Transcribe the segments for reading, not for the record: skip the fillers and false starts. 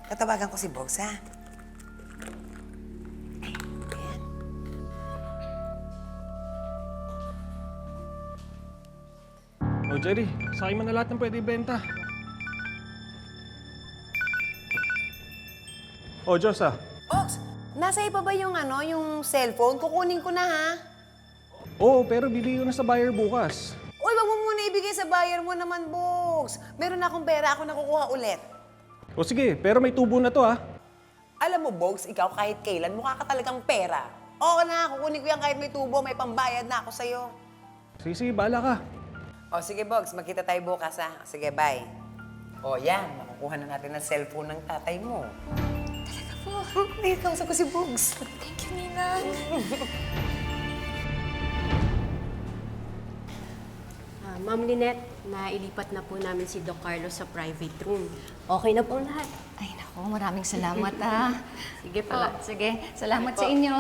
Tatawagan ko si Bogs, ha? Ay, ayan. O Jerry, sa akin mo na lahat ng pwede ibenta. O Diyos Bogs, nasa iyo pa ba yung yung cellphone? Kukunin ko na, ha? Oo, pero bibigay ko na sa buyer bukas. Uy, wag mo muna ibigay sa buyer mo naman, Bogs. Meron akong pera, ako nakukuha ulit. O sige, pero may tubo na to Alam mo, Bogs, ikaw kahit kailan mukha ka talagang pera. Oo na, kukunin ko yan kahit may tubo, may pambayad na ako sa'yo. Sige, bahala ka. O sige, Bogs, magkita tayo bukas, ha? Sige, bye. O yan, makukuha na natin ang cellphone ng tatay mo. Talaga po. Ay, kausap ko si Bogs. Thank you, Ninang. Ma'am Lynette, nailipat na po namin si Doc Carlos sa private room. Okay na po lahat. Ay, naku, maraming salamat, ah. Sige po. Sige, salamat sa inyo.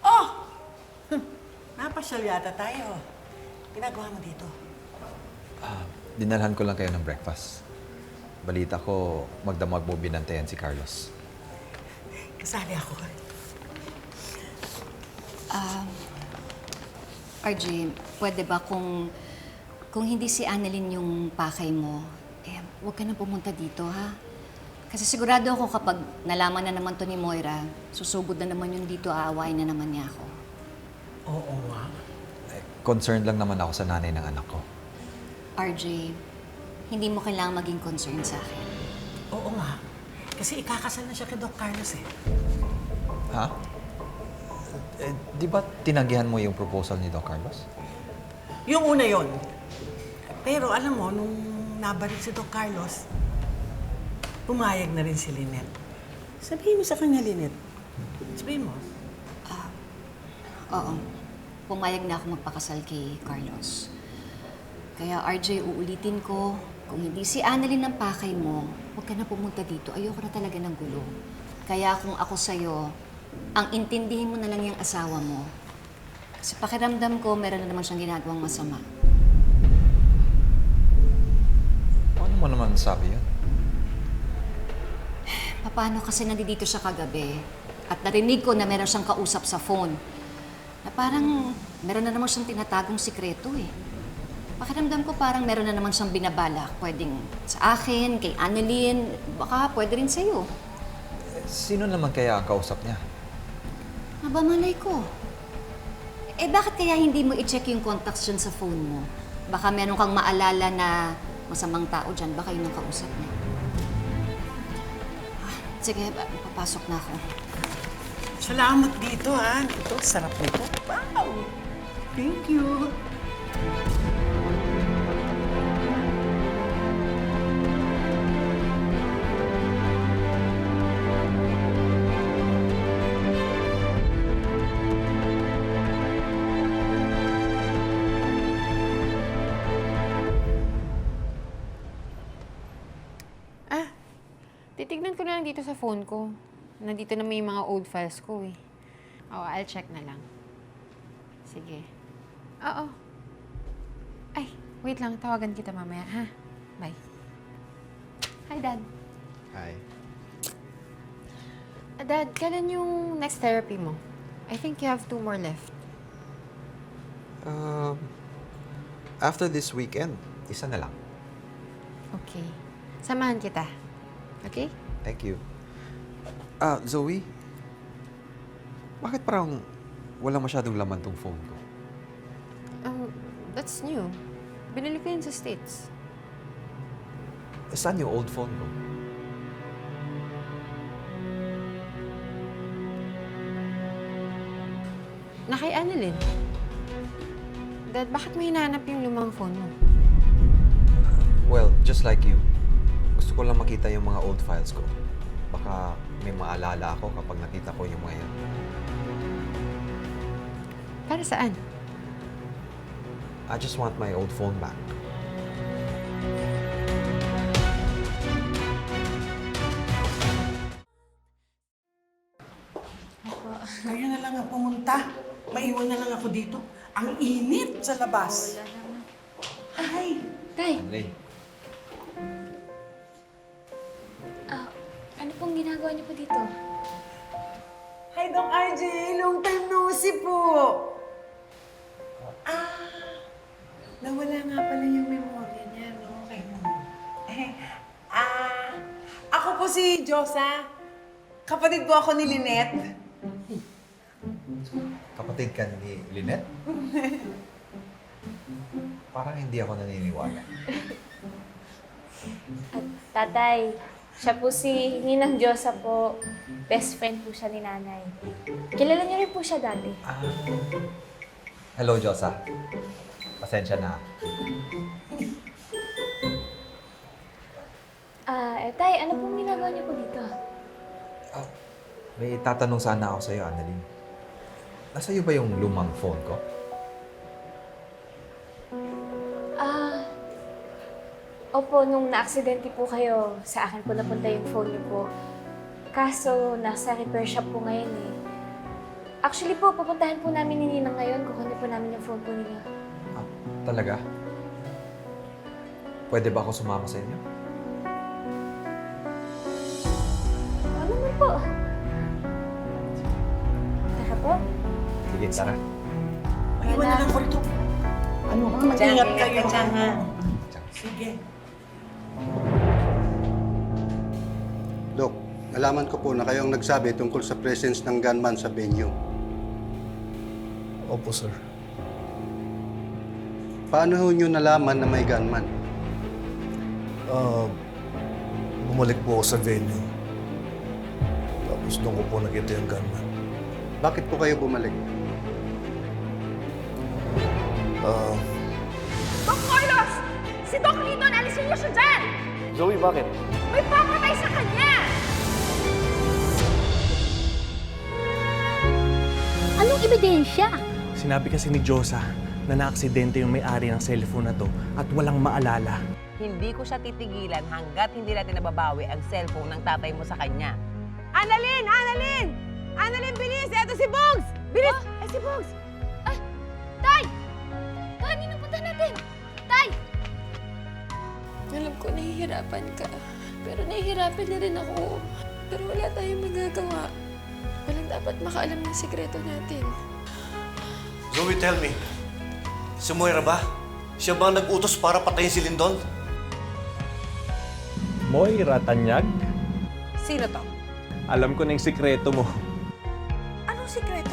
Oh! Napasyal yata tayo. Ginagawa mo dito? Dinalhan ko lang kayo ng breakfast. Balita ko, magdamag mo binantayan si Carlos. Kasali ako. RJ, pwede ba kung hindi si Annalyn yung pakay mo, huwag ka na pumunta dito, ha? Kasi sigurado ako kapag nalaman na naman to ni Moira, susugod na naman yun dito, aawain na naman niya ako. Oo nga. Concerned lang naman ako sa nanay ng anak ko. RJ, hindi mo kailangang maging concerned sa akin. Oo nga. Kasi ikakasal na siya kay Doc Carlos eh. Ha? Di ba tinanggihan mo yung proposal ni Doc Carlos? Yung una yon. Pero alam mo, nung nabalik si Doc Carlos, pumayag na rin si Lynette. Sabihin mo sa kanya, Lynette. Sabihin mo. Oo, pumayag na ako magpakasal kay Carlos. Kaya RJ, uulitin ko, kung hindi si Annalyn ang pakay mo, huwag ka na pumunta dito. Ayoko na talaga ng gulo. Kaya kung ako sa'yo, ang intindihin mo na lang yung asawa mo. Kasi pakiramdam ko, meron na naman siyang ginagawang masama. Paano mo naman sabi yun? Paano kasi nandito siya kagabi at narinig ko na meron siyang kausap sa phone. Na parang meron na naman siyang tinatagong sikreto eh. Pakiramdam ko parang meron na naman siyang binabalak. Pwedeng sa akin, kay Annalyn, baka pwede rin sa'yo. Sino naman kaya ang kausap niya? Nabamalay ko. Bakit kaya hindi mo i-check yung contacts dyan sa phone mo? Baka meron kang maalala na masamang tao dyan, baka yun ang kausap niya. Sige, papasok na ako. Salamat dito, ha. Ito, sarap nito. Wow! Thank you. Titignan ko na lang dito sa phone ko. Nandito na may mga old files ko eh. Oo, I'll check na lang. Sige. Oo. Ay, wait lang. Tawagan kita mamaya, ha? Bye. Hi, Dad. Hi. Dad, kailan yung next therapy mo? I think you have 2 more left. After this weekend, isa na lang. Okay. Samahan kita. Okay? Thank you. Zoe? Bakit parang wala masyadong laman tong phone ko? That's new. Binili ko yun sa States. Saan yung old phone ko? Na kay Annalyn. Dad, bakit mo hinahanap yung lumang phone mo? Well, just like you. Gusto ko lang makita yung mga old files ko. Baka may maalala ako kapag nakita ko yung mga yan. Para saan? I just want my old phone back. Kayo na lang ang pumunta. Maiwan na lang ako dito. Ang init sa labas. Ay! Tay, Annalyn. Ano pong ginagawa niyo po dito? Hi, Doc RJ! Long time no see po! Nawala nga pala yung memorya niya, no? Okay. Ako po si Josa. Kapatid po ako ni Lynette. Kapatid ka ni Lynette? Parang hindi ako naniniwala. Tatay, siya po si Ninang Diyosa po. Best friend po siya ni Nanay. Kilala niyo rin po siya dati. Hello, Josa. Pasensya na. Tay, ano pong ginagawa niyo po dito? May tatanong sana ako sa'yo, Annalyn. Nasa iyo ba yung lumang phone ko? Opo, nung na-aksidente po kayo, sa akin po napunta yung phone niyo po. Kaso, nasa repair shop po ngayon eh. Actually po, pupuntahan po namin ni Ninang ngayon. Kukunin po namin yung phone po ninyo. Talaga? Pwede ba ako sumama sa inyo? Ano naman po? Tara po. Sige, tara. Maiwan na lang ko rito. Ano ka? Mag-ingat kayo. Sige. Dok, nalaman ko po na kayo ang nagsabi tungkol sa presence ng gunman sa venue. Opo, sir. Paano ho nyo nalaman na may gunman? Bumalik po ako sa venue. Tapos doon ko po nakita yung gunman. Bakit po kayo bumalik? Doc Carlos! Si Doc Lidon, alisin niyo siya dyan! Zoe, bakit? May papatay sa kanya! Anong ebidensya? Sinabi kasi ni Josa na naaksidente yung may-ari ng cellphone na to at walang maalala. Hindi ko siya titigilan hanggat hindi natin nababawi ang cellphone ng tatay mo sa kanya. Annalyn! Annalyn! Annalyn, bilis! Eto si Bugs! Bilis! Ay, si Bugs! Tay! Tay, minupunta natin! Tay! Alam ko nahihirapan ka, pero nahihirapan na rin ako. Pero wala tayong magagawa. Walang dapat makaalam ng sikreto natin. Zoe, tell me. Si Moira ba? Siya ba ang nag-utos para patayin si Lindon? Moira Tanyag? Sino to? Alam ko na yung sikreto mo. Anong sikreto